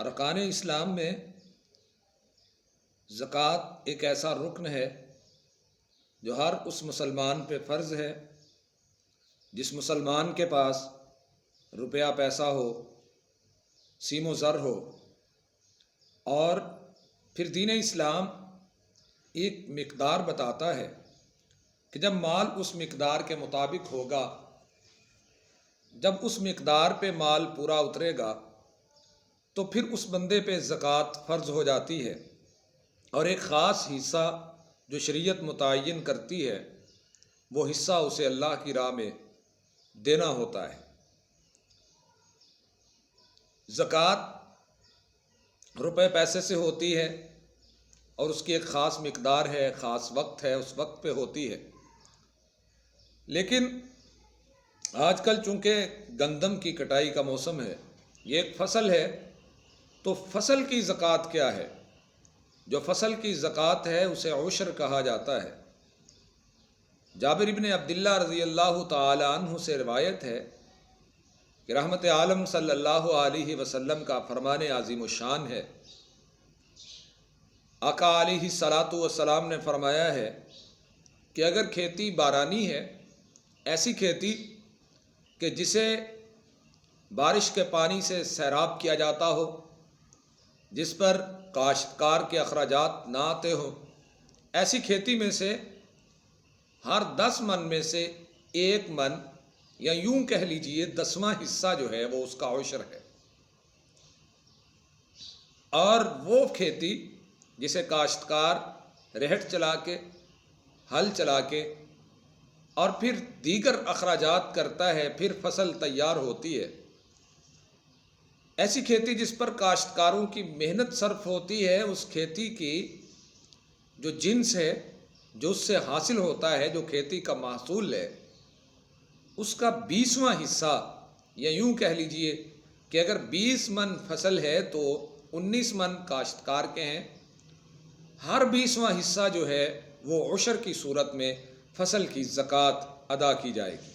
ارکان اسلام میں زکوٰۃ ایک ایسا رکن ہے جو ہر اس مسلمان پہ فرض ہے جس مسلمان کے پاس روپیہ پیسہ ہو، سیم و زر ہو، اور پھر دین اسلام ایک مقدار بتاتا ہے کہ جب مال اس مقدار کے مطابق ہوگا، جب اس مقدار پہ مال پورا اترے گا تو پھر اس بندے پہ زکوٰۃ فرض ہو جاتی ہے، اور ایک خاص حصہ جو شریعت متعین کرتی ہے وہ حصہ اسے اللہ کی راہ میں دینا ہوتا ہے۔ زکوٰۃ روپے پیسے سے ہوتی ہے اور اس کی ایک خاص مقدار ہے، خاص وقت ہے، اس وقت پہ ہوتی ہے۔ لیکن آج کل چونکہ گندم کی کٹائی کا موسم ہے، یہ ایک فصل ہے، تو فصل کی زکوٰۃ کیا ہے؟ جو فصل کی زکوٰۃ ہے اسے عشر کہا جاتا ہے۔ جابر بن عبداللہ رضی اللہ تعالی عنہ سے روایت ہے کہ رحمت عالم صلی اللہ علیہ وسلم کا فرمان عظیم الشان ہے۔ آقا علیہ الصلاۃ والسلام نے فرمایا ہے کہ اگر کھیتی بارانی ہے، ایسی کھیتی کہ جسے بارش کے پانی سے سیراب کیا جاتا ہو، جس پر کاشتکار کے اخراجات نہ آتے ہوں، ایسی کھیتی میں سے ہر 10 من میں سے 1 من، یا یوں کہہ لیجئے 10واں حصہ جو ہے وہ اس کا عشر ہے۔ اور وہ کھیتی جسے کاشتکار رہٹ چلا کے، ہل چلا کے اور پھر دیگر اخراجات کرتا ہے، پھر فصل تیار ہوتی ہے، ایسی کھیتی جس پر کاشتکاروں کی محنت صرف ہوتی ہے، اس کھیتی کی جو جنس ہے، جو اس سے حاصل ہوتا ہے، جو کھیتی کا محصول ہے، اس کا 20واں حصہ، یا یوں کہہ لیجئے کہ اگر 20 من فصل ہے تو 19 من کاشتکار کے ہیں، ہر 20واں حصہ جو ہے وہ عشر کی صورت میں فصل کی زکوٰۃ ادا کی جائے گی۔